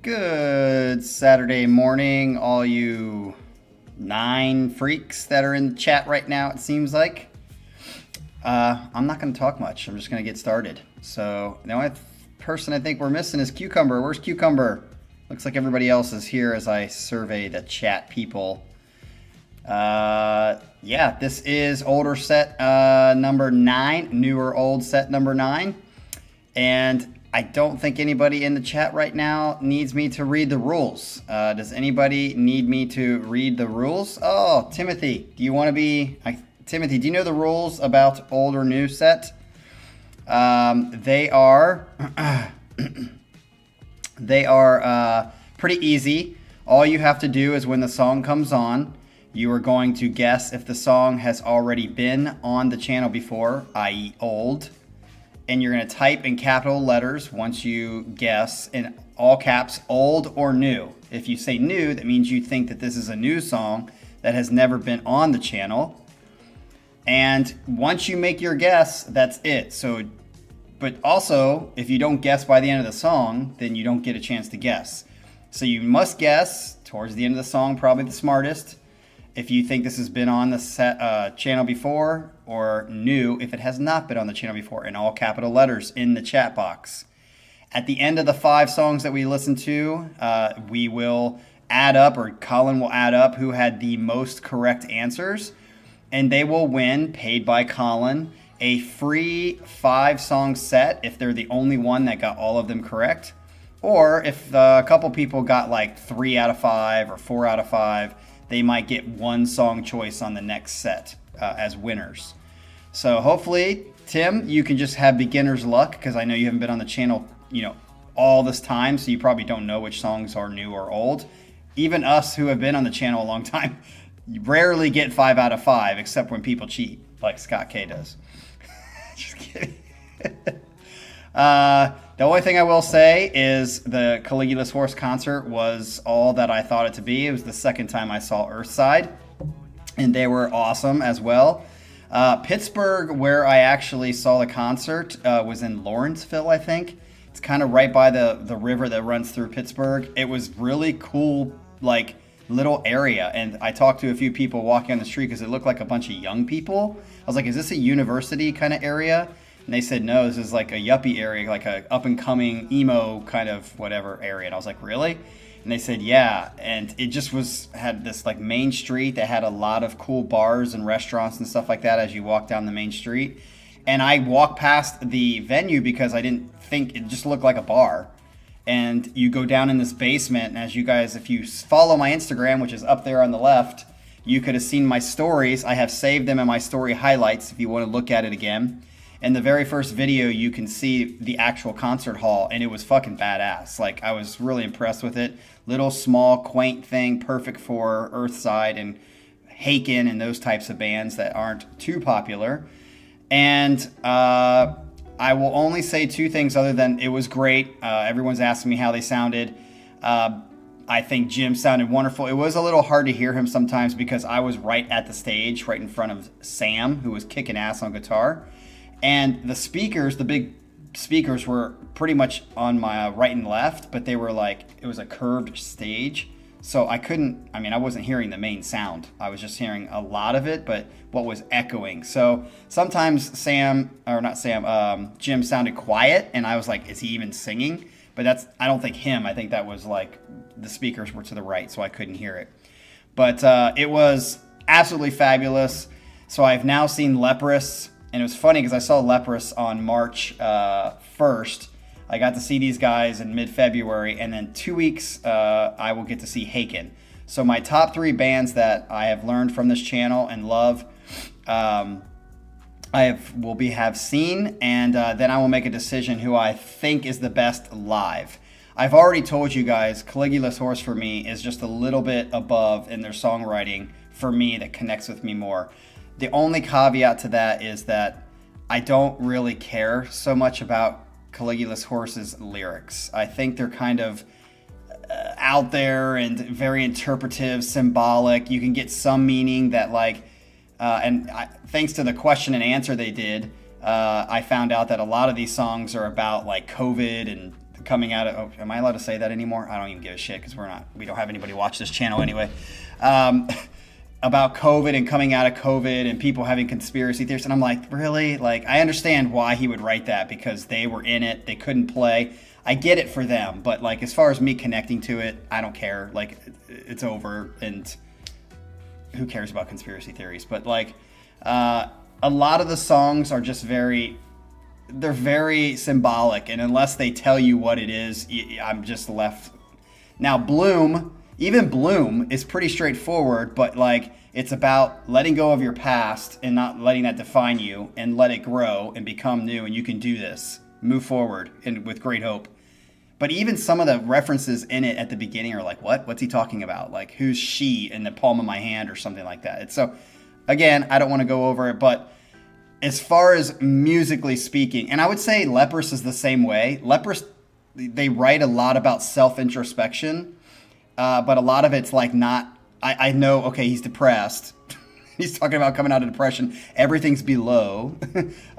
Good Saturday morning, all you 9 freaks that are in the chat right now, it seems like. I'm not going to talk much. I'm just going to get started. So the only person I think we're missing is Cucumber. Where's Cucumber? Looks like everybody else is here as I survey the chat people. Yeah, this is older set number 9, newer old set number 9. And I don't think anybody in the chat right now needs me to read the rules. Does anybody need me to read the rules? Oh, Timothy, do you want to be... Timothy, do you know the rules about old or new set? They are... they are pretty easy. All you have to do is when the song comes on, you are going to guess if the song has already been on the channel before, i.e. old. And you're going to type in capital letters once you guess in all caps, old or new. If you say new, that means you think that this is a new song that has never been on the channel. And once you make your guess, that's it. So, but also, if you don't guess by the end of the song, then you don't get a chance to guess. So you must guess towards the end of the song, probably the smartest, if you think this has been on the channel before, or new if it has not been on the channel before, in all capital letters in the chat box. At the end of the 5 songs that we listen to, we will add up, or Colin will add up, who had the most correct answers, and they will win, paid by Colin, a free 5-song set if they're the only one that got all of them correct. Or if a couple people got like 3 out of 5 or 4 out of 5, they might get 1 song choice on the next set as winners. So hopefully, Tim, you can just have beginner's luck, because I know you haven't been on the channel, all this time, so you probably don't know which songs are new or old. Even us who have been on the channel a long time rarely get 5 out of 5, except when people cheat, like Scott K does. Just kidding. The only thing I will say is the Caligula's Horse concert was all that I thought it to be. It was the second time I saw Earthside, and they were awesome as well. Pittsburgh, where I actually saw the concert, was in Lawrenceville, I think. It's kind of right by the river that runs through Pittsburgh. It was really cool, like, little area, and I talked to a few people walking on the street because it looked like a bunch of young people. I was like, is this a university kind of area? And they said, no, this is like a yuppie area, like a up-and-coming emo kind of whatever area. And I was like, really? And they said, yeah. And it just had this like main street that had a lot of cool bars and restaurants and stuff like that as you walk down the main street. And I walked past the venue because I didn't think it just looked like a bar. And you go down in this basement, and as you guys, if you follow my Instagram, which is up there on the left, you could have seen my stories. I have saved them in my story highlights if you want to look at it again. In the very first video, you can see the actual concert hall, and it was fucking badass. Like, I was really impressed with it. Little, small, quaint thing, perfect for Earthside and Haken and those types of bands that aren't too popular. And I will only say 2 things other than it was great. Everyone's asking me how they sounded. I think Jim sounded wonderful. It was a little hard to hear him sometimes because I was right at the stage, right in front of Sam, who was kicking ass on guitar. And the speakers, the big speakers, were pretty much on my right and left, but they were like, it was a curved stage. So I wasn't hearing the main sound. I was just hearing a lot of it, but what was echoing. So sometimes Jim sounded quiet, and I was like, is he even singing? But I don't think him. I think that was like the speakers were to the right, so I couldn't hear it. But it was absolutely fabulous. So I've now seen Leprous. And it was funny because I saw Leprous on March 1st. I got to see these guys in mid-February, and then 2 weeks I will get to see Haken. So my top 3 bands that I have learned from this channel and love, have seen, and then I will make a decision who I think is the best live. I've already told you guys, Caligula's Horse for me is just a little bit above in their songwriting for me that connects with me more. The only caveat to that is that I don't really care so much about Caligula's Horse's lyrics. I think they're kind of out there and very interpretive, symbolic. You can get some meaning that thanks to the question and answer they did, I found out that a lot of these songs are about like COVID and coming out of, oh, am I allowed to say that anymore? I don't even give a shit because we don't have anybody watch this channel anyway. About COVID and coming out of COVID and people having conspiracy theories. And I'm like, really? Like, I understand why he would write that because they were in it. They couldn't play. I get it for them. But, like, as far as me connecting to it, I don't care. Like, it's over. And who cares about conspiracy theories? But, like, a lot of the songs are just they're very symbolic. And unless they tell you what it is, I'm just left. Now, even Bloom is pretty straightforward, but like it's about letting go of your past and not letting that define you and let it grow and become new, and you can do this. Move forward and with great hope. But even some of the references in it at the beginning are like, what? What's he talking about? Like, who's she in the palm of my hand or something like that? It's so, again, I don't want to go over it, but as far as musically speaking, and I would say Leprous is the same way. Leprous, they write a lot about self-introspection. But a lot of it's like not, I know, okay, he's depressed. He's talking about coming out of depression. Everything's below.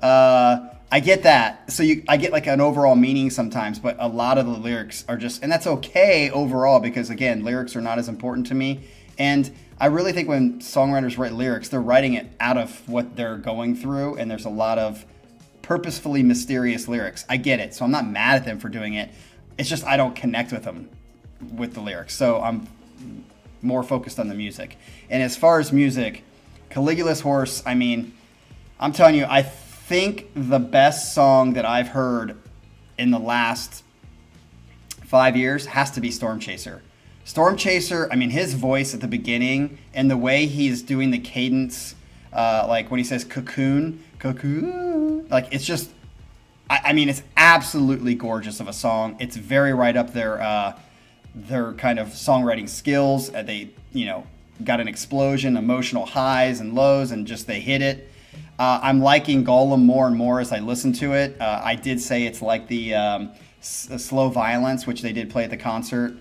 I get that. So I get like an overall meaning sometimes, but a lot of the lyrics are just, and that's okay overall because again, lyrics are not as important to me. And I really think when songwriters write lyrics, they're writing it out of what they're going through. And there's a lot of purposefully mysterious lyrics. I get it. So I'm not mad at them for doing it. It's just, I don't connect with them. With the lyrics, so I'm more focused on the music. And as far as music, Caligula's Horse, I mean, I'm telling you, I think the best song that I've heard in the last 5 years has to be Storm Chaser. Storm Chaser, I mean, his voice at the beginning and the way he's doing the cadence, like when he says cocoon, like it's just, I mean, it's absolutely gorgeous of a song. It's very right up there. Their kind of songwriting skills. They, got an explosion, emotional highs and lows, and just they hit it. I'm liking Golem more and more as I listen to it. I did say it's like the Slow Violence, which they did play at the concert,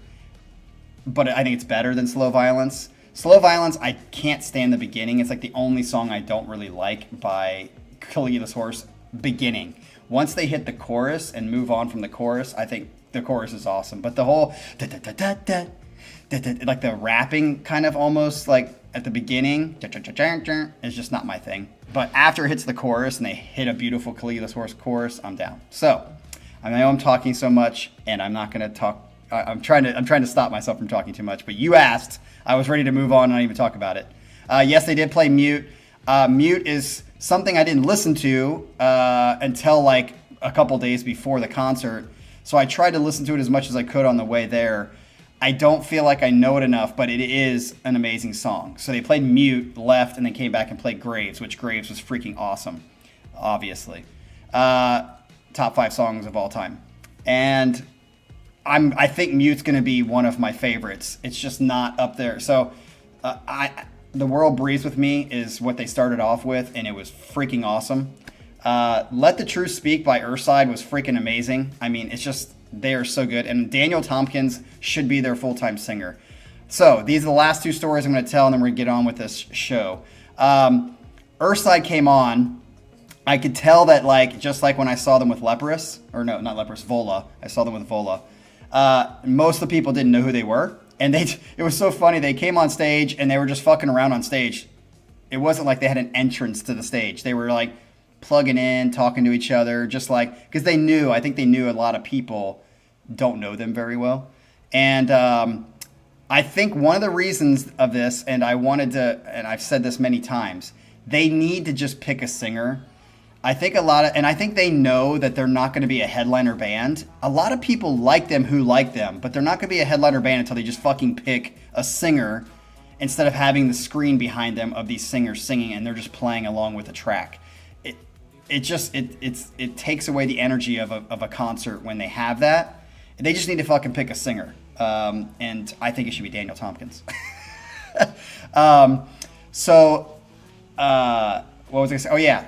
but I think it's better than Slow Violence. Slow Violence, I can't stand the beginning. It's like the only song I don't really like by Caligula's Horse beginning. Once they hit the chorus and move on from the chorus, I think the chorus is awesome, but the whole like the rapping kind of almost like at the beginning is just not my thing. But after it hits the chorus and they hit a beautiful Caligula's Horse chorus, I'm down. So I know I'm talking so much, and I'm not going to talk. I'm trying to stop myself from talking too much. But you asked, I was ready to move on and not even talk about it. Yes, they did play Mute. Mute is something I didn't listen to until like a couple days before the concert. So I tried to listen to it as much as I could on the way there. I don't feel like I know it enough, but it is an amazing song. So they played Mute, left, and then came back and played Graves, which Graves was freaking awesome, obviously. Top 5 songs of all time. And I think Mute's going to be one of my favorites. It's just not up there. So The World Breathes With Me is what they started off with, and it was freaking awesome. Let the Truth Speak by Earthside was freaking amazing. I mean, it's just, they are so good. And Daniel Tompkins should be their full-time singer. So these are the last 2 stories I'm going to tell, and then we're going to get on with this show. Earthside came on. I could tell that, like, just like when I saw them with Leprous, or no, not Leprous, Vola. I saw them with Vola. Most of the people didn't know who they were. And it was so funny. They came on stage, and they were just fucking around on stage. It wasn't like they had an entrance to the stage. They were, like, plugging in, talking to each other, just like, because I think they knew a lot of people don't know them very well. And I think one of the reasons of this, and I've said this many times, they need to just pick a singer. I think I think they know that they're not going to be a headliner band. A lot of people like them who like them, but they're not going to be a headliner band until they just fucking pick a singer instead of having the screen behind them of these singers singing and they're just playing along with the track. It takes away the energy of a concert when they have that. They just need to fucking pick a singer. And I think it should be Daniel Tompkins. What was I going to say? Oh, yeah.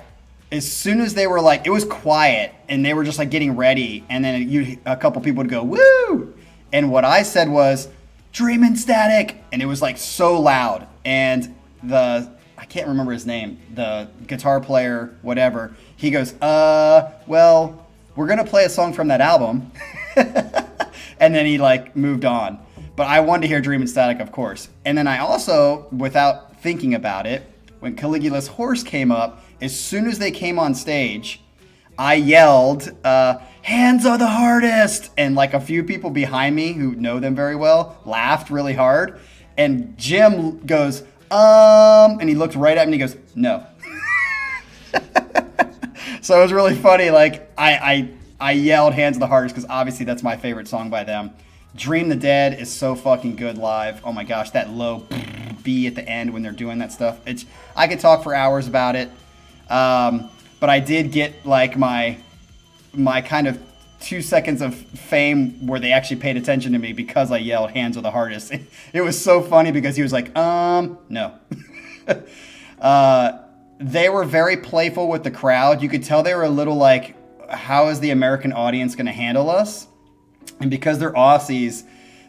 As soon as they were like, it was quiet and they were just like getting ready. And then a couple people would go, woo! And what I said was, Dreamin' Static. And it was like so loud. And I can't remember his name, the guitar player, whatever. He goes, well, we're going to play a song from that album. And then he like moved on. But I wanted to hear Dream and Static, of course. And then I also, without thinking about it, when Caligula's Horse came up, as soon as they came on stage, I yelled, hands are the hardest. And like a few people behind me who know them very well laughed really hard. And Jim goes, and he looked right at me and he goes, no. So it was really funny. Like I yelled hands are the hardest because obviously that's my favorite song by them. Dream the Dead is so fucking good live. Oh my gosh, that low B at the end when they're doing that stuff. I could talk for hours about it. But I did get like my kind of 2 seconds of fame where they actually paid attention to me because I yelled hands are the hardest. It was so funny because he was like, no. They were very playful with the crowd. You could tell they were a little like, how is the American audience going to handle us? And because they're Aussies,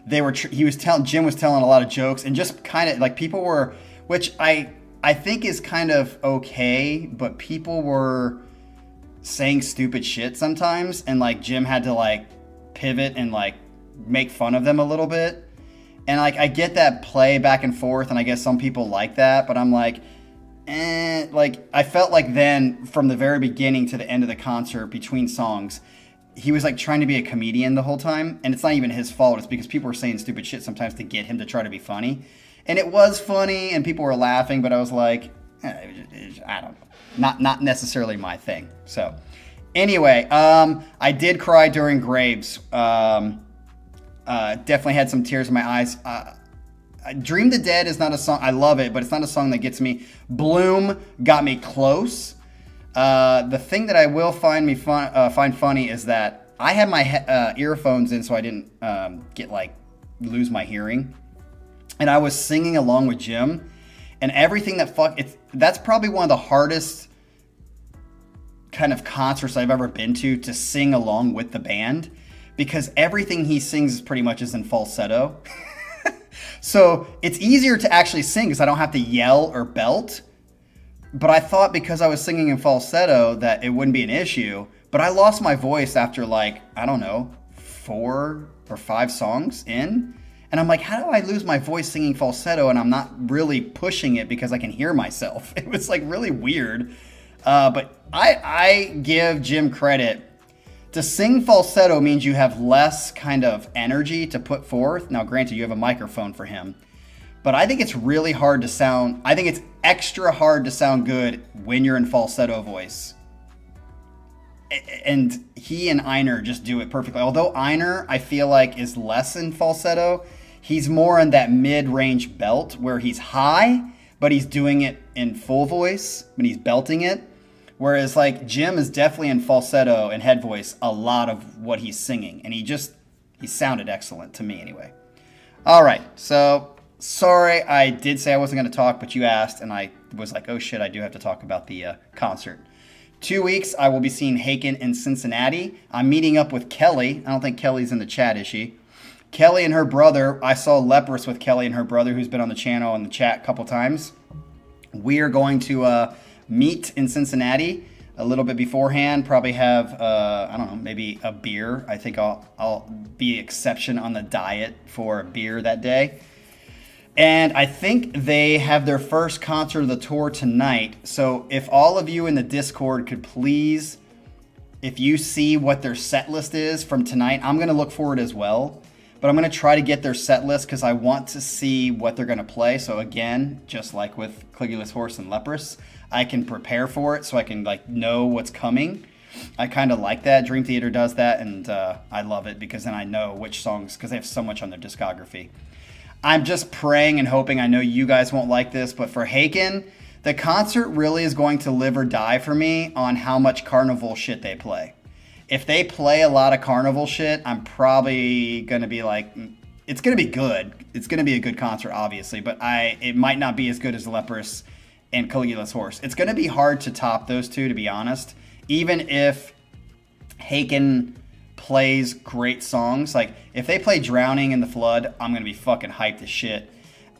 Jim was telling a lot of jokes and just kind of like people were, which I think is kind of okay, but people were saying stupid shit sometimes, and like Jim had to like pivot and like make fun of them a little bit. And like I get that play back and forth, and I guess some people like that, but I'm like, like I felt like then from the very beginning to the end of the concert between songs, he was like trying to be a comedian the whole time, and it's not even his fault. It's because people were saying stupid shit sometimes to get him to try to be funny. And it was funny, and people were laughing, but I was like, I don't know. Not necessarily my thing. So, anyway, I did cry during Graves. Definitely had some tears in my eyes. Dream the Dead is not a song. I love it, but it's not a song that gets me. Bloom got me close. The thing that I will find funny is that I had my earphones in so I didn't lose my hearing. And I was singing along with Jim, and everything that's probably one of the hardest kind of concerts I've ever been to sing along with the band, because everything he sings pretty much is in falsetto. So it's easier to actually sing because I don't have to yell or belt. But I thought because I was singing in falsetto that it wouldn't be an issue. But I lost my voice after 4 or 5 songs in. And I'm like, how do I lose my voice singing falsetto and I'm not really pushing it because I can hear myself? It was like really weird. But I give Jim credit. To sing falsetto means you have less kind of energy to put forth. Now, granted, you have a microphone for him. But I think it's really hard to sound. I think it's extra hard to sound good when you're in falsetto voice. And he and Einar just do it perfectly. Although Einar, I feel like, is less in falsetto. He's more in that mid-range belt where he's high, but he's doing it in full voice when he's belting it. Whereas like Jim is definitely in falsetto and head voice a lot of what he's singing. And he sounded excellent to me anyway. All right, so sorry I did say I wasn't going to talk, but you asked, and I was like, oh shit, I do have to talk about the concert. 2 weeks, I will be seeing Haken in Cincinnati. I'm meeting up with Kelly. I don't think Kelly's in the chat, is she? Kelly and her brother. I saw Leprous with Kelly and her brother, who's been on the channel and the chat a couple times. We are going to meet in Cincinnati a little bit beforehand. Probably have, I don't know, maybe a beer. I think I'll be exception on the diet for a beer that day. And I think they have their first concert of the tour tonight. So if all of you in the Discord could please, if you see what their set list is from tonight, I'm going to look for it as well. But I'm going to try to get their set list because I want to see what they're going to play. So again, just like with Caligula's Horse and Leprous, I can prepare for it so I can know what's coming. I kind of like that. Dream Theater does that, and I love it because then I know which songs, because they have so much on their discography. I'm just praying and hoping. I know you guys won't like this, but for Haken, the concert really is going to live or die for me on how much carnival shit they play. If they play a lot of carnival shit, I'm probably going to be like, it's going to be good. It's going to be a good concert, obviously, but it might not be as good as Leprous and Caligula's Horse. It's going to be hard to top those two, to be honest. Even if Haken plays great songs, like if they play Drowning in the Flood, I'm going to be fucking hyped as shit.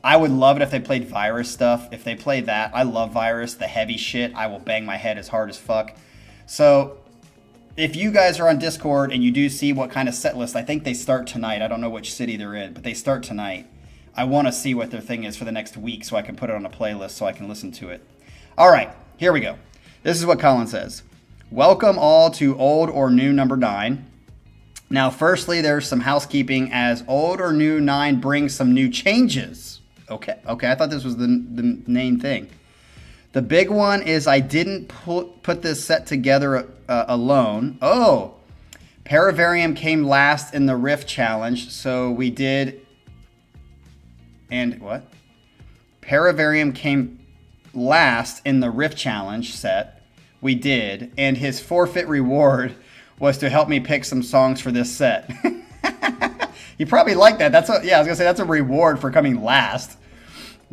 I would love it if they played Virus stuff. If they play that, I love Virus, the heavy shit. I will bang my head as hard as fuck. So if you guys are on Discord and you do see what kind of set list, I think they start tonight. I don't know which city they're in, but they start tonight. I want to see what their thing is for the next week so I can put it on a playlist so I can listen to it. All right, here we go. This is what Colin says. Welcome all to Old or New number 9. Now, firstly, there's some housekeeping as Old or New 9 brings some new changes. Okay, I thought this was the main thing. The big one is I didn't put this set together alone. Oh, Paravarium came last in the Rift Challenge, so we did... And what? Paravarium came last in the Rift Challenge set. We did. And his forfeit reward was to help me pick some songs for this set. You probably like that. I was going to say that's a reward for coming last.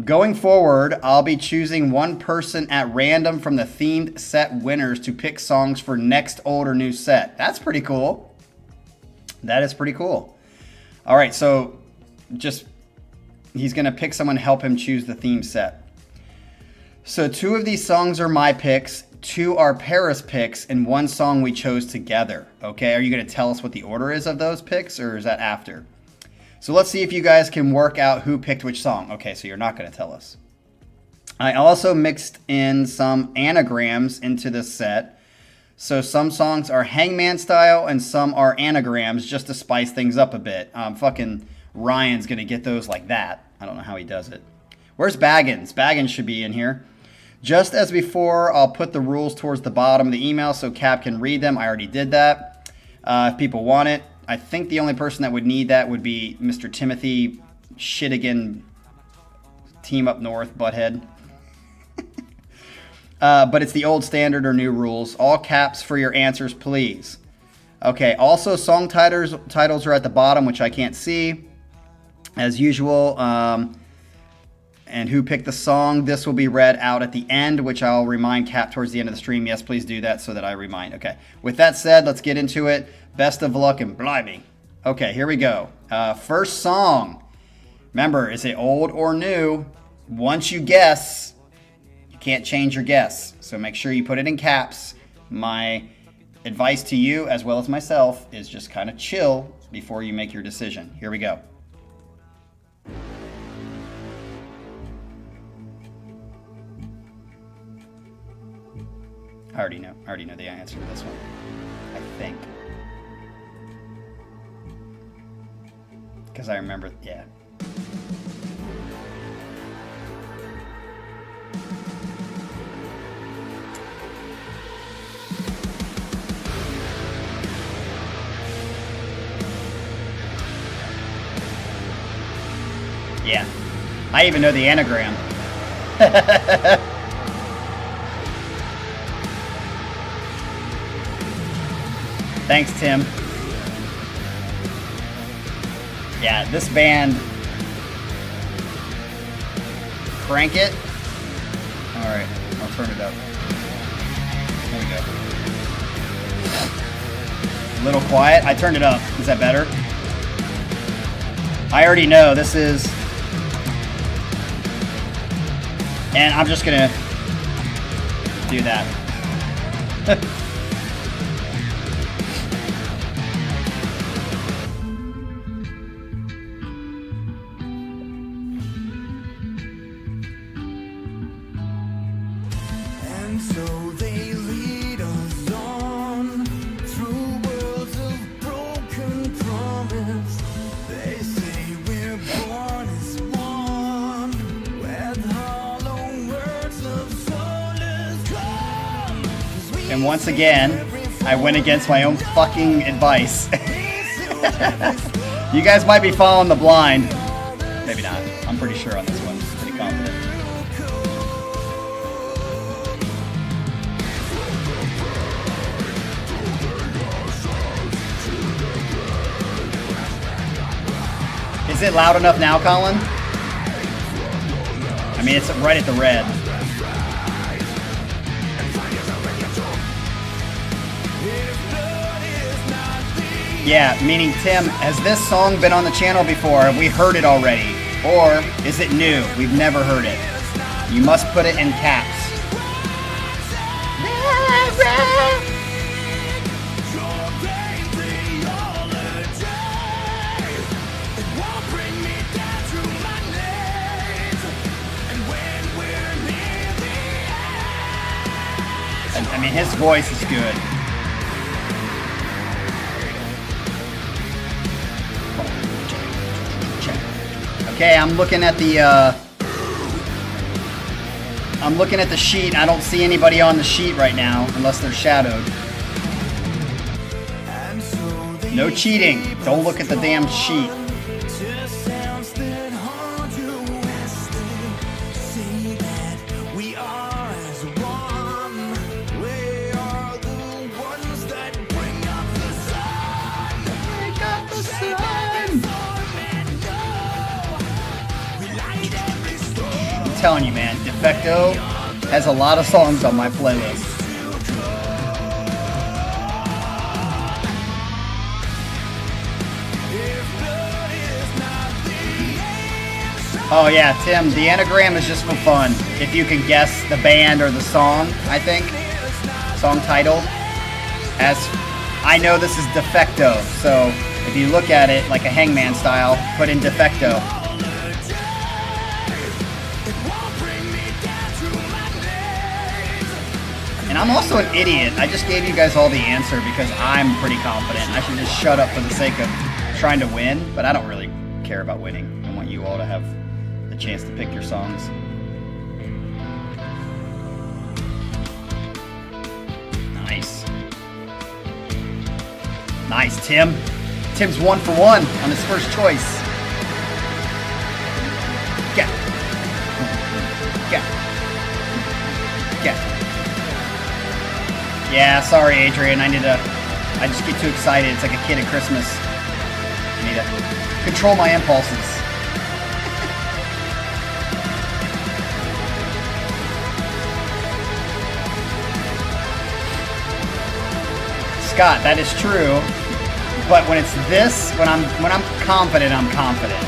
Going forward, I'll be choosing one person at random from the themed set winners to pick songs for next Old or New set. That's pretty cool. That is pretty cool. All right, so he's going to pick someone to help him choose the theme set. So 2 of these songs are my picks, 2 are Paris picks, and 1 song we chose together. Okay, are you going to tell us what the order is of those picks, or is that after? So let's see if you guys can work out who picked which song. Okay, so you're not going to tell us. I also mixed in some anagrams into this set. So some songs are Hangman style and some are anagrams just to spice things up a bit. Fucking Ryan's going to get those like that. I don't know how he does it. Where's Baggins? Baggins should be in here. Just as before, I'll put the rules towards the bottom of the email so Cap can read them. I already did that. If people want it. I think the only person that would need that would be Mr. Timothy Shittigan, Team Up North, Butthead. But it's the old standard or new rules. All caps for your answers, please. Okay, also song titles are at the bottom, which I can't see. As usual, and who picked the song, this will be read out at the end, which I'll remind Cap towards the end of the stream. Yes, please do that so that I remind. Okay, with that said, let's get into it. Best of luck and blimey. Okay, here we go. First song. Remember, is it old or new? Once you guess, you can't change your guess. So make sure you put it in caps. My advice to you, as well as myself, is just kind of chill before you make your decision. Here we go. I already know the answer to this one. I think. Because I remember, yeah. Yeah. I even know the anagram. Thanks, Tim. Yeah, this band. Crank it. Alright, I'll turn it up. There we go. A little quiet. I turned it up. Is that better? I already know this is. And I'm just gonna do that. And once again, I went against my own fucking advice. You guys might be following the blind. Maybe not. I'm pretty sure on this one. Pretty confident. Is it loud enough now, Colin? I mean, it's right at the red. Yeah, meaning Tim, has this song been on the channel before? Have we heard it already? Or is it new? We've never heard it. You must put it in caps. voice is good. Okay, I'm looking at the sheet. I don't see anybody on the sheet right now, unless they're shadowed. No cheating. Don't look at the damn sheet. I'm telling you, man, Defecto has a lot of songs on my playlist. Oh yeah, Tim, the anagram is just for fun. If you can guess the band or the song, I think. Song title. As I know this is Defecto, so if you look at it like a Hangman style, put in Defecto. And I'm also an idiot. I just gave you guys all the answer because I'm pretty confident. I should just shut up for the sake of trying to win, but I don't really care about winning. I want you all to have the chance to pick your songs. Nice. Nice, Tim. Tim's 1 for 1 on his first choice. Yeah. Yeah. Yeah. Yeah, sorry, Adrian. I just get too excited. It's like a kid at Christmas. I need to control my impulses. Scott, that is true. But when it's this, when I'm confident, I'm confident.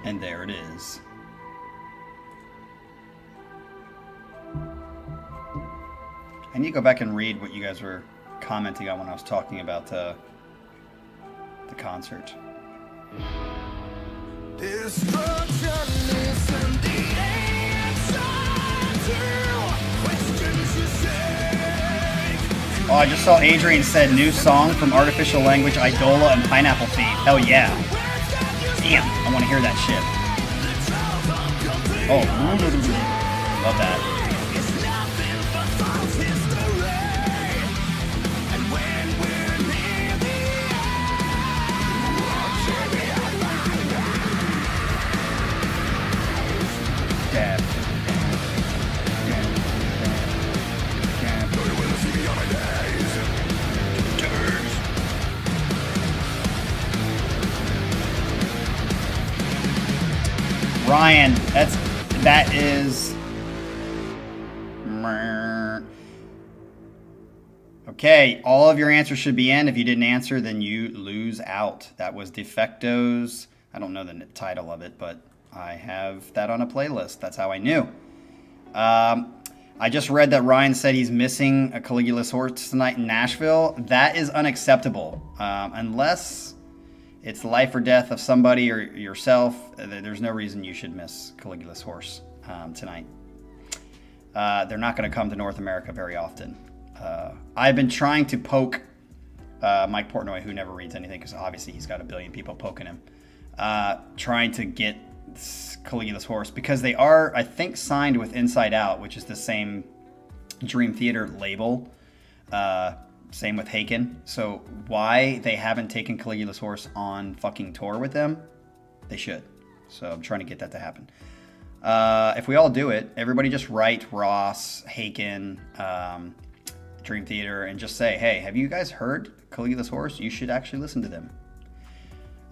And there it is. I need to go back and read what you guys were commenting on when I was talking about the concert. Destruction isn't the answer to questions you say. Oh, I just saw Adrian said new song from Artificial Language, Idola, and Pineapple Thief. Hell yeah. Damn, I want to hear that shit. Oh, love that. Ryan, that is okay. All of your answers should be in. If you didn't answer, then you lose out. That was Defecto's. I don't know the title of it, but I have that on a playlist. That's how I knew. I just read that Ryan said he's missing a Caligula's horse tonight in Nashville. That is unacceptable. Unless it's life or death of somebody or yourself, there's no reason you should miss Caligula's horse tonight. They're not going to come to North America very often. I've been trying to poke Mike Portnoy, who never reads anything, because obviously he's got a billion people poking him, trying to get Caligula's horse, because they are, I think, signed with Inside Out, which is the same Dream Theater label. Same with Haken. So why they haven't taken Caligula's horse on fucking tour with them, they should. So I'm trying to get that to happen. If we all do it, everybody just write Ross, Haken, Dream Theater, and just say, hey, have you guys heard Caligula's horse? You should actually listen to them.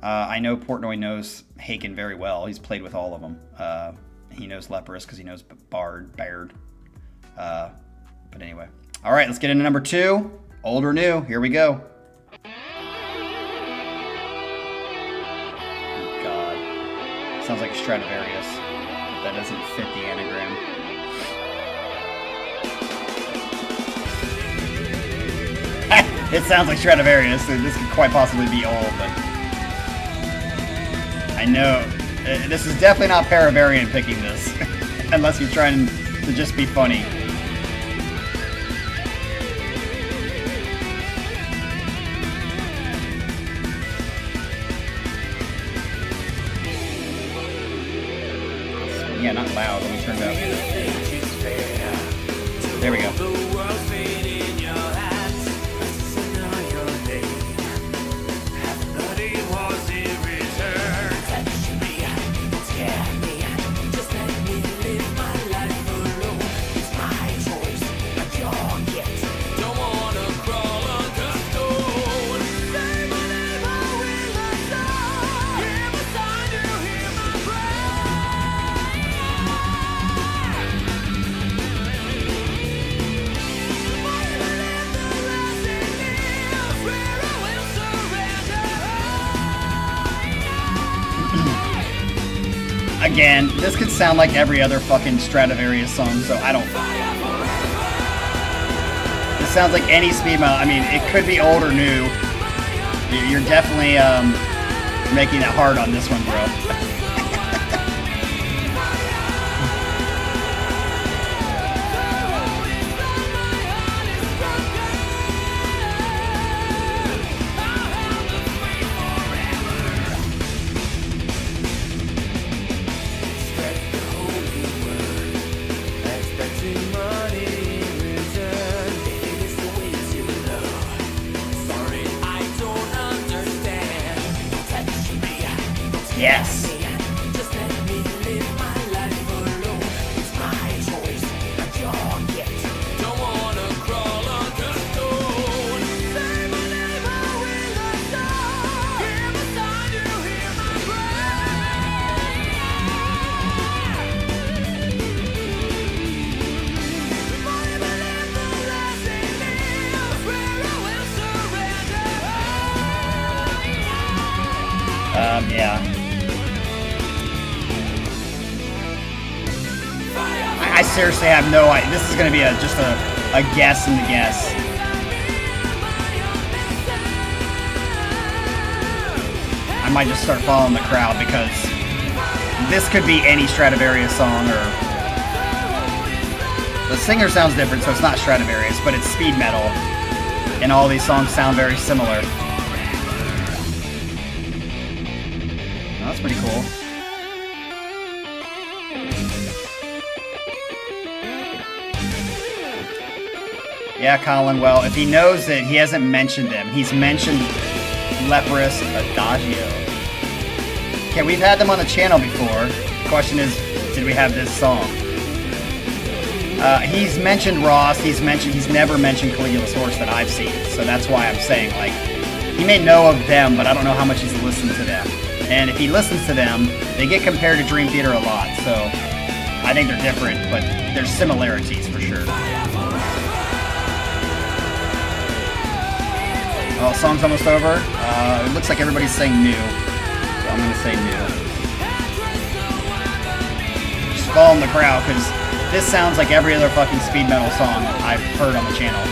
I know Portnoy knows Haken very well. He's played with all of them. He knows Leprous because he knows Baird. But anyway. All right, let's get into number 2. Old or new, here we go. Oh, God. Sounds like a Stratovarius. That doesn't fit the anagram. It sounds like Stratovarius, so this could quite possibly be old, but I know. This is definitely not Paravarian picking this. Unless you're trying to just be funny. Yeah, not loud. Let me turn it up. There we go. Again, this could sound like every other fucking Stratovarius song, so I don't... This sounds like any speed metal. I mean, it could be old or new. You're definitely making it hard on this one, bro. Yes. Yeah. I seriously have no idea. This is going to be just a guess in the guess. I might just start following the crowd because this could be any Stratovarius song, or... The singer sounds different, so it's not Stratovarius, but it's speed metal. And all these songs sound very similar. Oh, that's pretty cool. Yeah, Colin, well, if he knows it, he hasn't mentioned them. He's mentioned Leprous Adagio. Okay, we've had them on the channel before. The question is, did we have this song? He's mentioned Ross, he's never mentioned Caligula's Horse that I've seen. So that's why I'm saying, like, he may know of them, but I don't know how much he's listened to them. And if he listens to them, they get compared to Dream Theater a lot. So I think they're different, but there's similarities for sure. Oh, song's almost over. It looks like everybody's saying new. So I'm gonna say new. Just following the crowd, because this sounds like every other fucking speed metal song I've heard on the channel.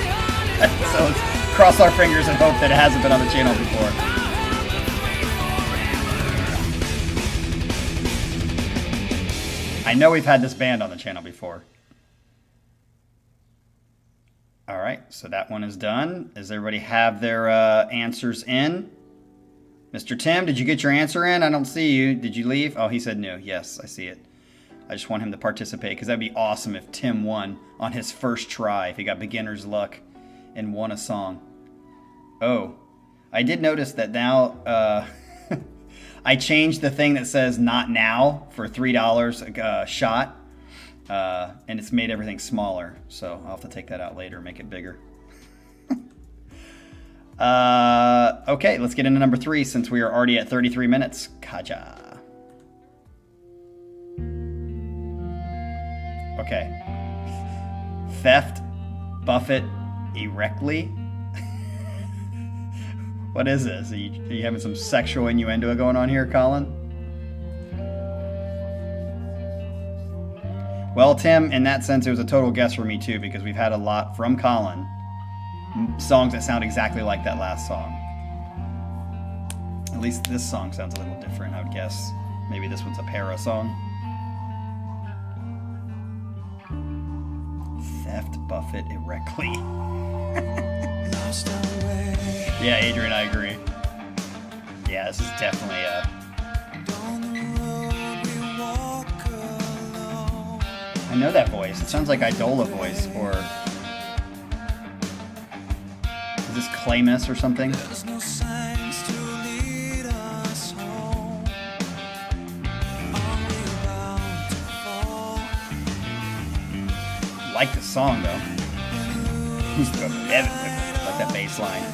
So let's cross our fingers and hope that it hasn't been on the channel before. I know we've had this band on the channel before. Alright, so that one is done. Does everybody have their answers in? Mr. Tim, did you get your answer in? I don't see you. Did you leave? Oh, he said no. Yes, I see it. I just want him to participate, because that'd be awesome if Tim won on his first try, if he got beginner's luck and won a song. Oh, I did notice that now I changed the thing that says not now for $3 a shot. And it's made everything smaller, so I'll have to take that out later, make it bigger. Okay, let's get into number 3 since we are already at 33 minutes. Kaja. Okay. Theft, buffet, erectly. What is this? Are you having some sexual innuendo going on here, Colin? Well, Tim, in that sense, it was a total guess for me, too, because we've had a lot from Colin. Songs that sound exactly like that last song. At least this song sounds a little different, I would guess. Maybe this one's a Para song. Theft Buffett Erectly. Yeah, Adrian, I agree. Yeah, this is definitely a... I know that voice. It sounds like Idola voice, or... Is this Claymus or something? Like the song though. Like that bass line.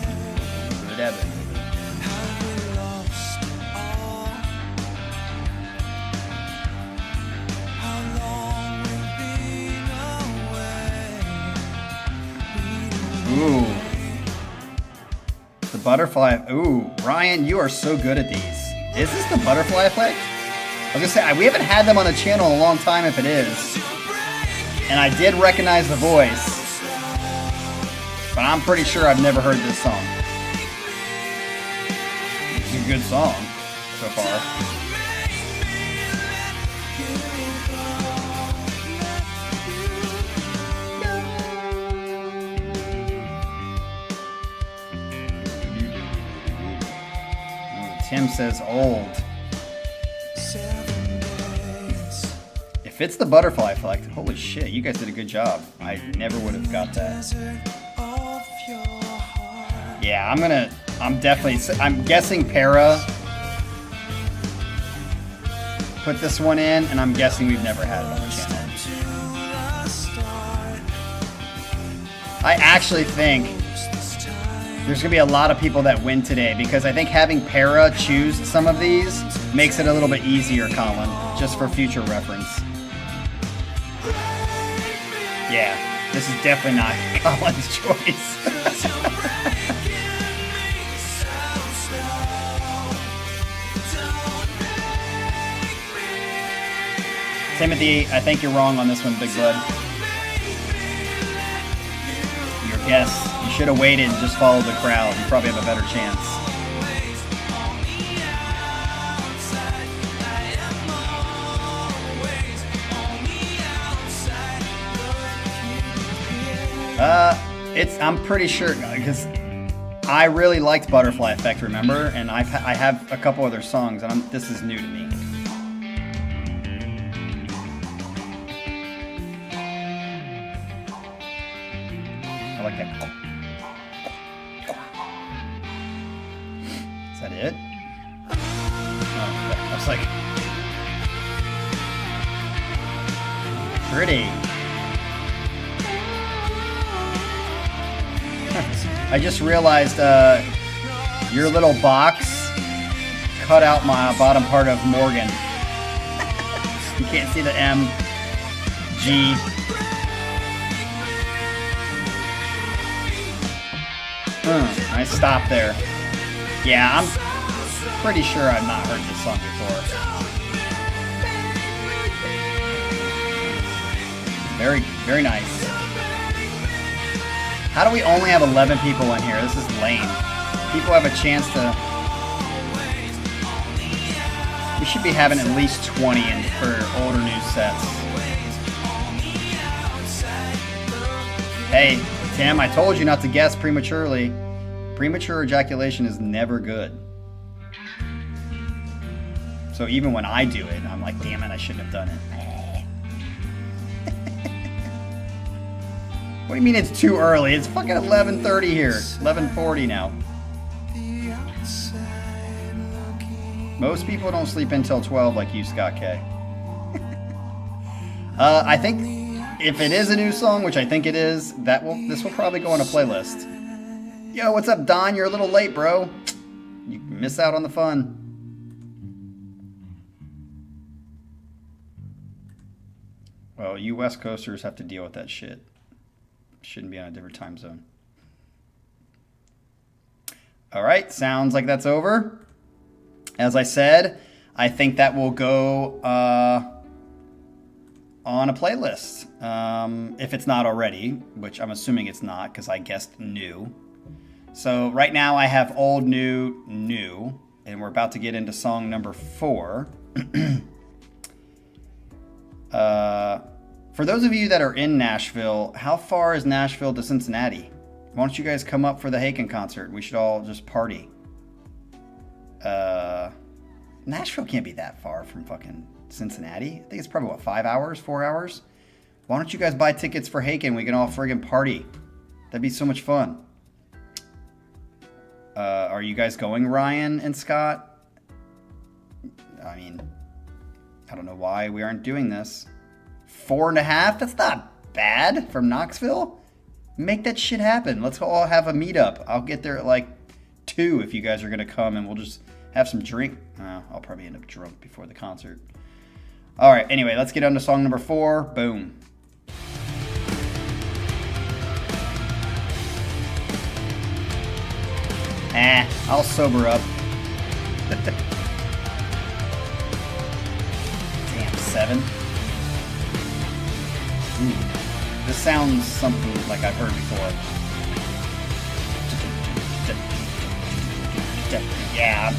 Ooh. The butterfly. Ooh, Ryan, you are so good at these. Is this the butterfly effect? I was gonna say, we haven't had them on the channel in a long time if it is. And I did recognize the voice, but I'm pretty sure I've never heard this song. It's a good song so far. Tim says old. If it's the butterfly effect, holy shit, you guys did a good job. I never would have got that. Yeah, I'm guessing Para put this one in, and I'm guessing we've never had it on the channel. I actually think there's gonna be a lot of people that win today, because I think having Para choose some of these makes it a little bit easier, Colin, just for future reference. Yeah, this is definitely not Colin's choice. Timothy, I think you're wrong on this one, Big Bud. Your guess. You should have waited and just followed the crowd. You probably have a better chance. I'm pretty sure, because I really liked Butterfly Effect, remember? And I have a couple other songs, and this is new to me. I like that. Is that it? Oh, I was like... Pretty. I just realized your little box cut out my bottom part of Morgan. You can't see the M, G. I stopped there. Yeah, I'm pretty sure I've not heard this song before. Very, very nice. How do we only have 11 people in here? This is lame. People have a chance to... We should be having at least 20 in for older new sets. Hey, Tim, I told you not to guess prematurely. Premature ejaculation is never good. So even when I do it, I'm like, damn it, I shouldn't have done it. What do you mean it's too early? It's fucking 11:30 here. 11:40 now. Most people don't sleep until 12 like you, Scott K. I think if it is a new song, which I think it is, this will probably go on a playlist. Yo, what's up, Don? You're a little late, bro. You miss out on the fun. Well, you West Coasters have to deal with that shit. Shouldn't be on a different time zone. All right, sounds like that's over. As I said, I think that will go on a playlist. If it's not already, which I'm assuming it's not because I guessed new. So right now I have old, new, new. and we're about to get into song number 4. For those of you that are in Nashville, how far is Nashville to Cincinnati? Why don't you guys come up for the Haken concert? We should all just party. Nashville can't be that far from fucking Cincinnati. I think it's probably, what, 5 hours, 4 hours? Why don't you guys buy tickets for Haken? We can all friggin' party. That'd be so much fun. Are you guys going, Ryan and Scott? I mean, I don't know why we aren't doing this. 4.5? That's not bad from Knoxville. Make that shit happen. Let's all have a meetup. I'll get there at like 2 if you guys are going to come, and we'll just have some drink. I'll probably end up drunk before the concert. All right, anyway, let's get on to song number 4. Boom. I'll sober up. Damn, 7. Ooh, this sounds something like I've heard before. Yeah.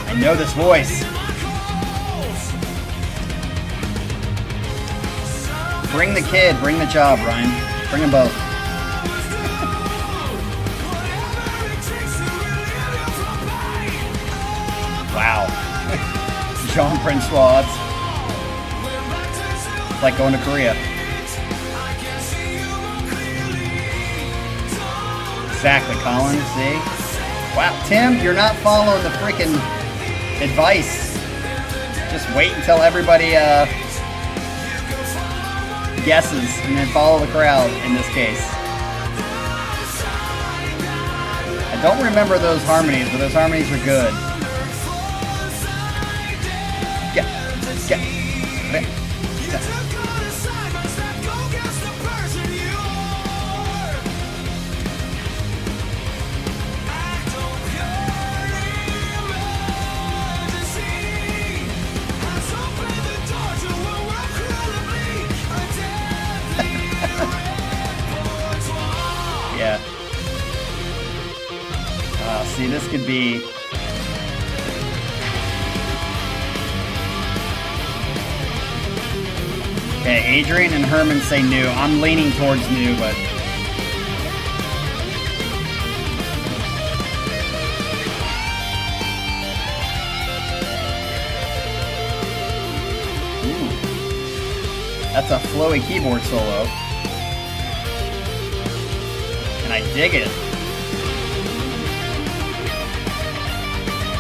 I know this voice. Bring the kid, bring the job, Ryan. Bring them both. Wow. Jean Francois. It's like going to Korea. Exactly, Colin. See? Wow, Tim, you're not following the freaking advice. Just wait until everybody guesses and then follow the crowd in this case. I don't remember those harmonies, but those harmonies are good. Yeah. See, this could be... Okay, Adrian and Herman say new. I'm leaning towards new, but... Ooh. That's a flowy keyboard solo. And I dig it.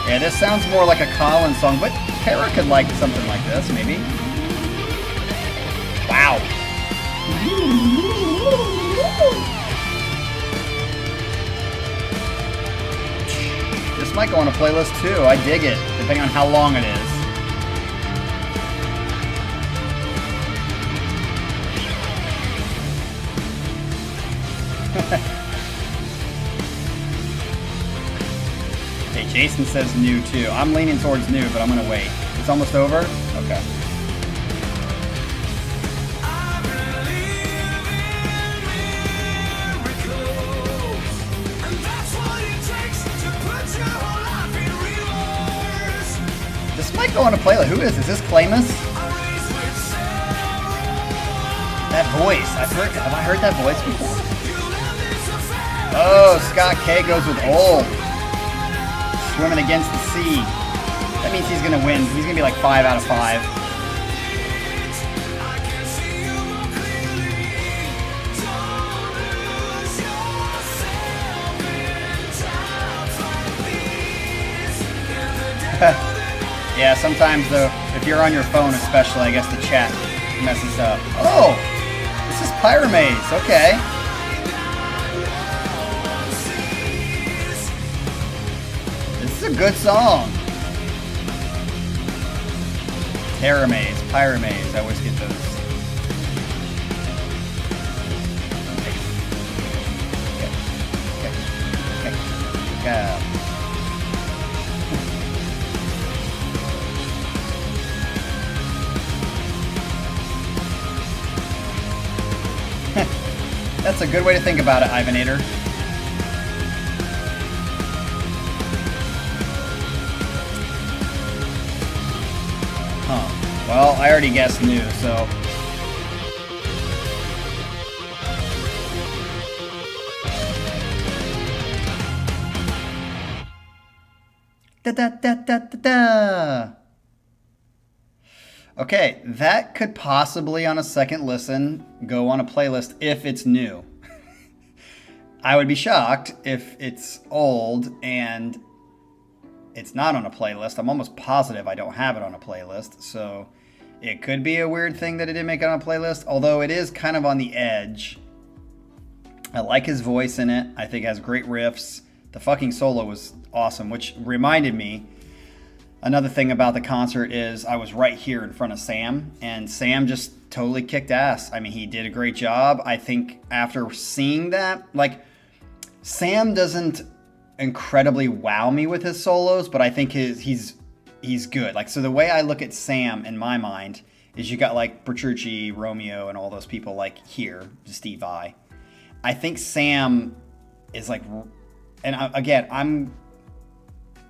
Yeah, this sounds more like a Colin song, but Tara could like something like this, maybe. Wow. This might go on a playlist too. I dig it, depending on how long it is. Okay, Jason says new too. I'm leaning towards new, but I'm gonna wait. It's almost over? Okay. This might go on a playlist. Who is this? Is this Clamus? That voice. Have I heard that voice before? Oh, Scott K goes with old. Swimming against the sea. That means he's gonna win. He's gonna be like 5 out of 5. Yeah, sometimes though, if you're on your phone especially, I guess the chat messes up. Oh, this is Pyramaze. Okay. This is a good song. Pyramaze. I always get those. Okay. That's a good way to think about it, Ivanator. Huh. Well, I already guessed new, so... Da-da-da-da-da-da! Okay, that could possibly, on a second listen, go on a playlist if it's new. I would be shocked if it's old and it's not on a playlist. I'm almost positive I don't have it on a playlist, so it could be a weird thing that it didn't make it on a playlist, although it is kind of on the edge. I like his voice in it. I think it has great riffs. The fucking solo was awesome, which reminded me, another thing about the concert is I was right here in front of Sam, and Sam just totally kicked ass. I mean, he did a great job. I think after seeing that, like, Sam doesn't incredibly wow me with his solos, but I think he's good. Like, so the way I look at Sam in my mind is you got like Petrucci, Romeo, and all those people like here, Steve Vai. I think Sam is like, and again, I'm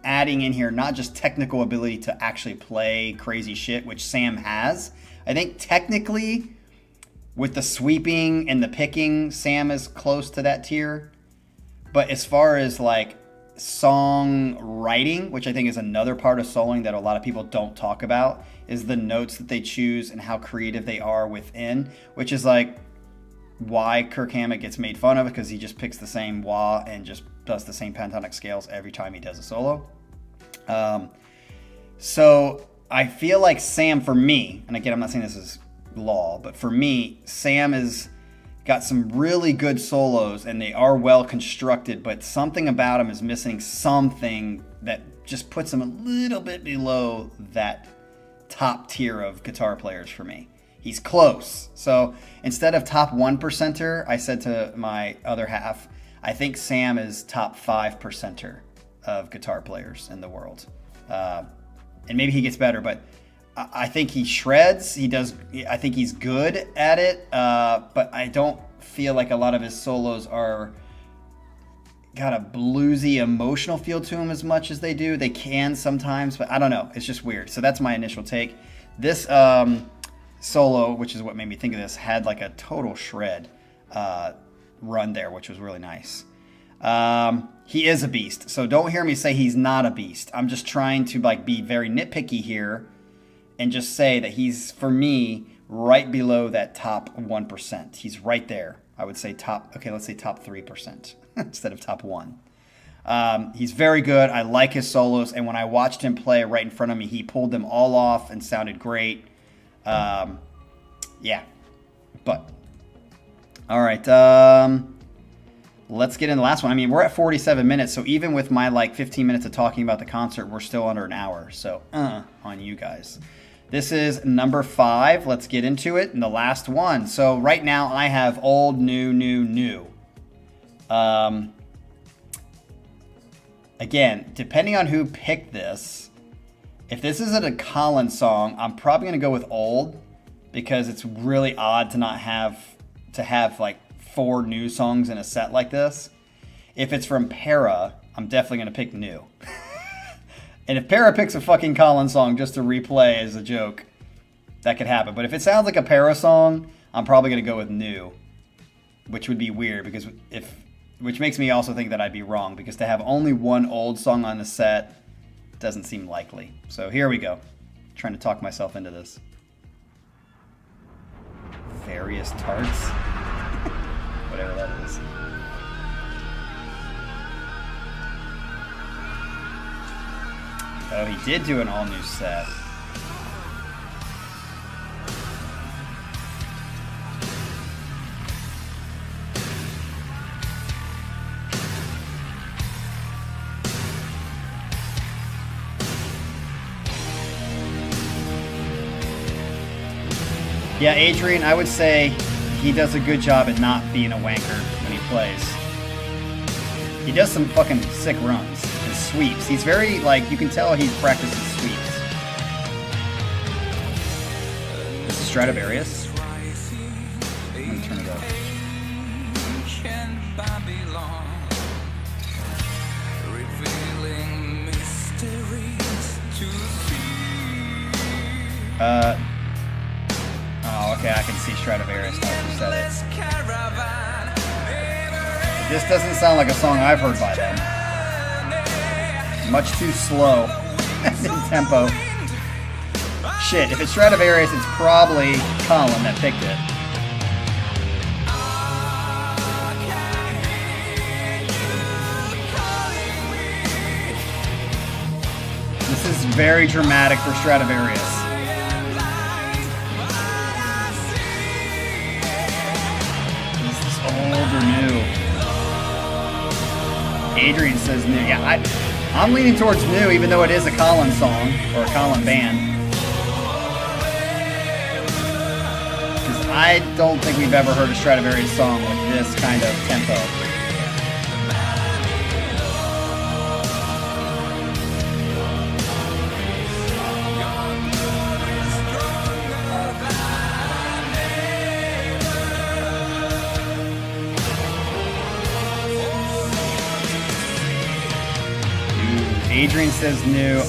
adding in here not just technical ability to actually play crazy shit, which Sam has. I think technically, with the sweeping and the picking, Sam is close to that tier. But as far as like song writing, which I think is another part of soloing that a lot of people don't talk about, is the notes that they choose and how creative they are within, which is like why Kirk Hammett gets made fun of, because he just picks the same wah and just does the same pentatonic scales every time he does a solo. So I feel like Sam, for me, and again, I'm not saying this is law, but for me, Sam has got some really good solos and they are well constructed, but something about him is missing something that just puts him a little bit below that top tier of guitar players for me. He's close. So instead of top 1%er, I said to my other half, I think Sam is top 5%er of guitar players in the world. And maybe he gets better, but I think he shreds. He does. I think he's good at it, but I don't feel like a lot of his solos are got a bluesy, emotional feel to them as much as they do. They can sometimes, but I don't know. It's just weird. So that's my initial take. This solo, which is what made me think of this, had like a total shred run there, which was really nice. He is a beast, so don't hear me say he's not a beast. I'm just trying to like be very nitpicky here and just say that he's, for me, right below that top 1%. He's right there. I would say let's say top 3% instead of top 1. He's very good. I like his solos, and when I watched him play right in front of me, he pulled them all off and sounded great. Yeah, but all right. Let's get in the last one. I mean, we're at 47 minutes, so even with my like 15 minutes of talking about the concert, we're still under an hour. So, on you guys. This is number 5. Let's get into it. And the last one. So right now I have old, new, new, new. Again, depending on who picked this, if this isn't a Collins song, I'm probably going to go with old, because it's really odd to not have like 4 new songs in a set like this. If it's from Para, I'm definitely going to pick new. And if Para picks a fucking Collins song just to replay as a joke, that could happen. But if it sounds like a Para song, I'm probably going to go with new, which would be weird, because which makes me also think that I'd be wrong, because to have only one old song on the set doesn't seem likely. So here we go. I'm trying to talk myself into this. Various Tarts. Whatever that is. Oh, he did do an all-new set. Yeah, Adrian, I would say he does a good job at not being a wanker when he plays. He does some fucking sick runs and sweeps. He's very, like, you can tell he practices sweeps. This is Stratovarius. I'm gonna turn it up. Oh, okay, I can see Stratovarius now you said it. This doesn't sound like a song I've heard by them. Much too slow in tempo. Shit, if it's Stratovarius, it's probably Colin that picked it. This is very dramatic for Stratovarius. Is this old or new? Adrian says new. Yeah, I'm leaning towards new, even though it is a Colin song, or a Colin band. Because I don't think we've ever heard a Stratovarius song with this kind of tempo. Adrian says new.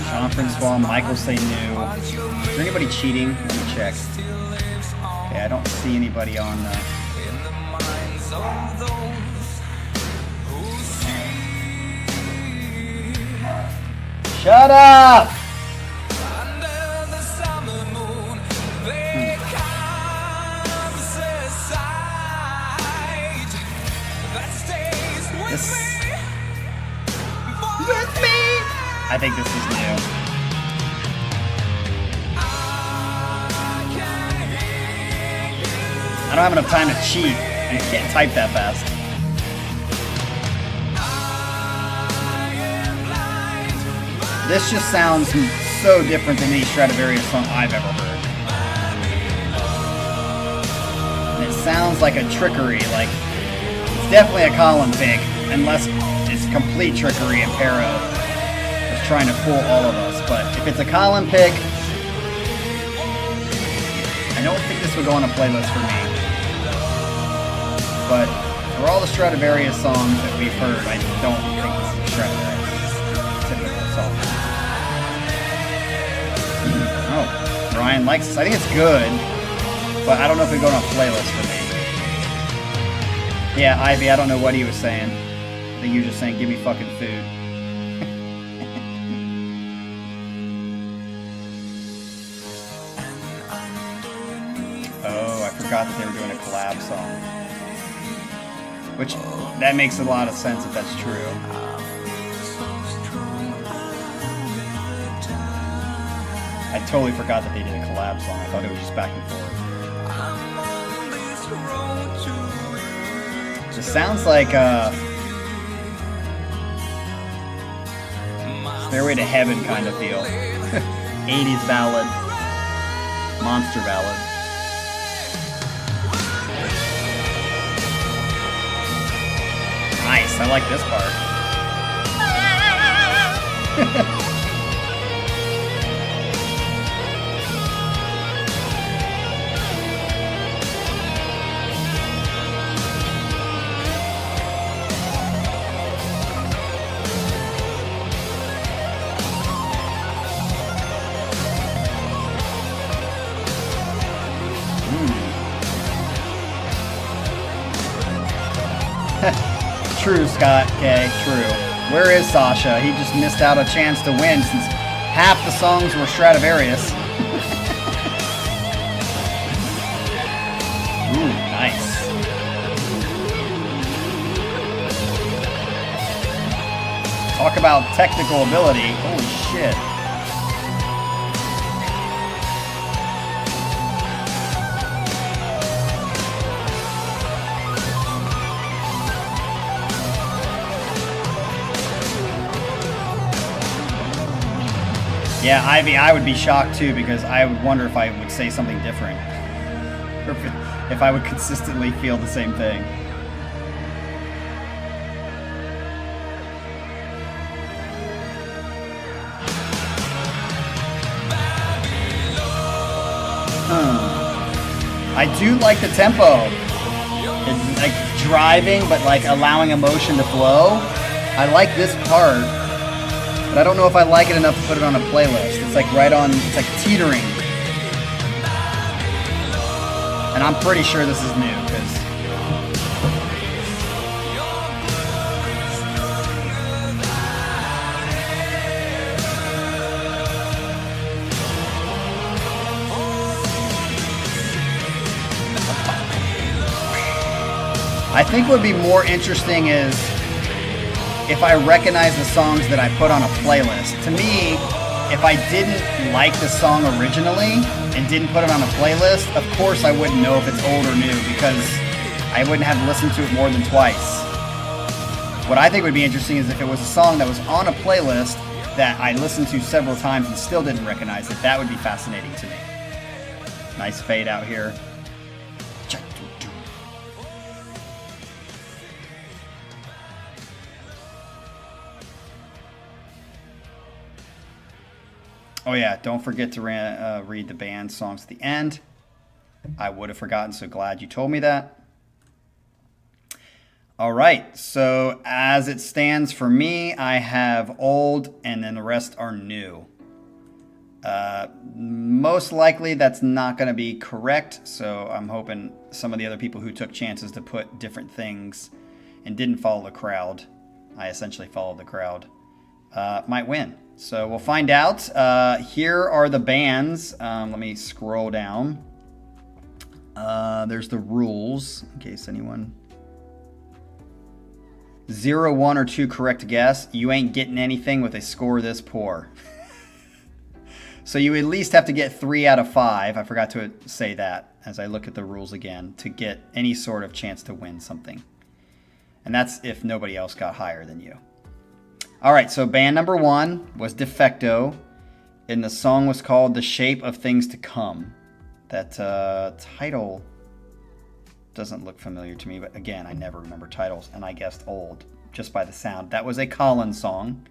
Jean-Francois, Michael say new. Is there anybody cheating? Let me check. Okay, I don't see anybody on. Shut up! I think this is new. I don't have enough time to cheat. I can't type that fast. This just sounds so different than any Stratovarius song I've ever heard. And it sounds like a trickery, like it's definitely a Colin pick, unless it's complete trickery and Pero trying to fool all of us. But if it's a Colin pick, I don't think this would go on a playlist for me. But for all the Stratovarius songs that we've heard, I don't think this is a Stratovarius typical song. Oh, Ryan likes this. I think it's good, but I don't know if it would go on a playlist for me. Yeah, Ivy, I don't know what he was saying. I think he was just saying, give me fucking food. Forgot that they were doing a collab song, which that makes a lot of sense if that's true. I totally forgot that they did a collab song. I thought it was just back and forth. It sounds like Stairway to Heaven kind of feel. 80s ballad, monster ballad. Nice, I like this part. True, Scott. Okay, true. Where is Sasha? He just missed out a chance to win since half the songs were Stratovarius. Ooh, nice. Talk about technical ability. Holy shit. Yeah, Ivy, I would be shocked too, because I would wonder if I would say something different. Or if I would consistently feel the same thing. I do like the tempo. It's like driving, but like allowing emotion to flow. I like this part, but I don't know if I like it enough to put it on a playlist. It's like right on, it's like teetering. And I'm pretty sure this is new, because I think what would be more interesting is if I recognize the songs that I put on a playlist. To me, if I didn't like the song originally and didn't put it on a playlist, of course I wouldn't know if it's old or new, because I wouldn't have listened to it more than twice. What I think would be interesting is if it was a song that was on a playlist that I listened to several times and still didn't recognize it. That would be fascinating to me. Nice fade out here. Oh yeah, don't forget to read the band songs at the end. I would have forgotten, so glad you told me that. All right, so as it stands for me, I have old and then the rest are new. Most likely that's not going to be correct, so I'm hoping some of the other people who took chances to put different things and didn't follow the crowd, I essentially followed the crowd, might win. So we'll find out. Here are the bands. Let me scroll down. There's the rules, in case anyone... 0, 1, or 2 correct guess. You ain't getting anything with a score this poor. So you at least have to get 3 out of 5. I forgot to say that as I look at the rules again to get any sort of chance to win something. And that's if nobody else got higher than you. All right, so band number 1 was Defecto, and the song was called The Shape of Things to Come. That title doesn't look familiar to me, but again, I never remember titles, and I guessed old just by the sound. That was a Colin song.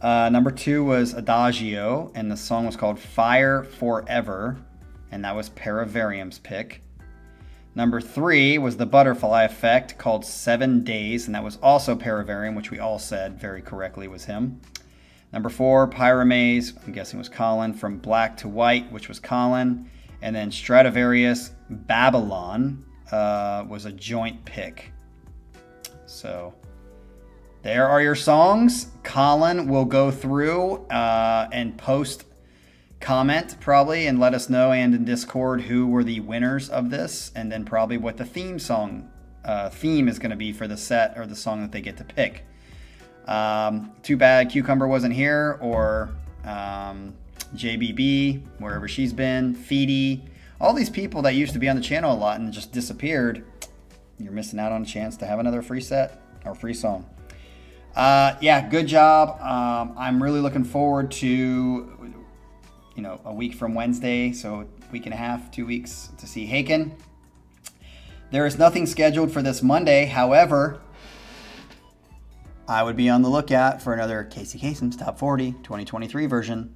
Number 2 was Adagio, and the song was called Fire Forever, and that was Pyramaze's pick. Number 3 was the Butterfly Effect, called 7 Days, and that was also Pyramaze, which we all said very correctly was him. Number 4, Pyramaze, I'm guessing was Colin, From Black to White, which was Colin. And then Stratovarius, Babylon, was a joint pick. So there are your songs. Colin will go through and post comment probably and let us know, and in Discord, who were the winners of this, and then probably what the theme is going to be for the set or the song that they get to pick. Too bad Cucumber wasn't here, or JBB, wherever she's been, Feedy, all these people that used to be on the channel a lot and just disappeared. You're missing out on a chance to have another free set or free song. Yeah, good job. I'm really looking forward to, a week from Wednesday, so a week and a half, 2 weeks to see Haken. There is nothing scheduled for this Monday. However, I would be on the lookout for another Casey Kasem's Top 40 2023 version.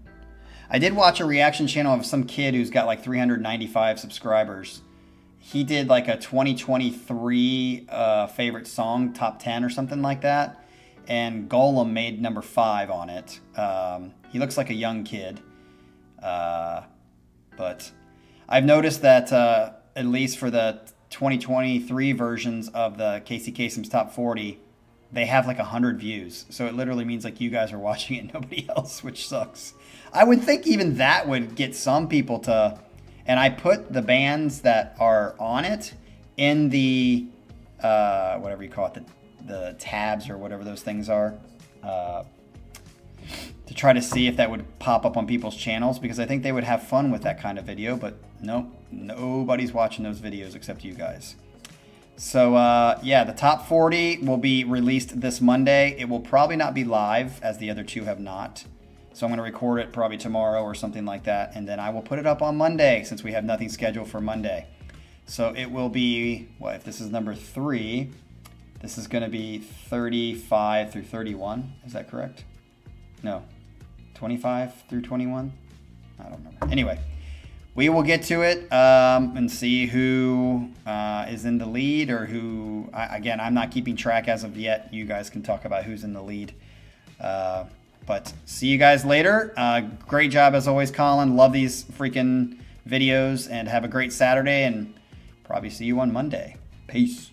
I did watch a reaction channel of some kid who's got like 395 subscribers. He did like a 2023 favorite song, top 10 or something like that. And Golem made number 5 on it. He looks like a young kid. But I've noticed that at least for the 2023 versions of the Casey Kasem's Top 40, they have like 100 views. So it literally means like you guys are watching it and nobody else, which sucks. I would think even that would get some people to... And I put the bands that are on it in the, whatever you call it, the tabs or whatever those things are, to try to see if that would pop up on people's channels, because I think they would have fun with that kind of video, but nope, nobody's watching those videos except you guys. So, yeah, the top 40 will be released this Monday. It will probably not be live, as the other two have not. So I'm going to record it probably tomorrow or something like that, and then I will put it up on Monday, since we have nothing scheduled for Monday. So it will be, well, if this is number 3, this is going to be 35 through 31. Is that correct? No. 25 through 21? I don't remember. Anyway, we will get to it and see who is in the lead or who. Again, I'm not keeping track as of yet. You guys can talk about who's in the lead. But see you guys later. Great job as always, Colin. Love these freaking videos, and have a great Saturday, and probably see you on Monday. Peace.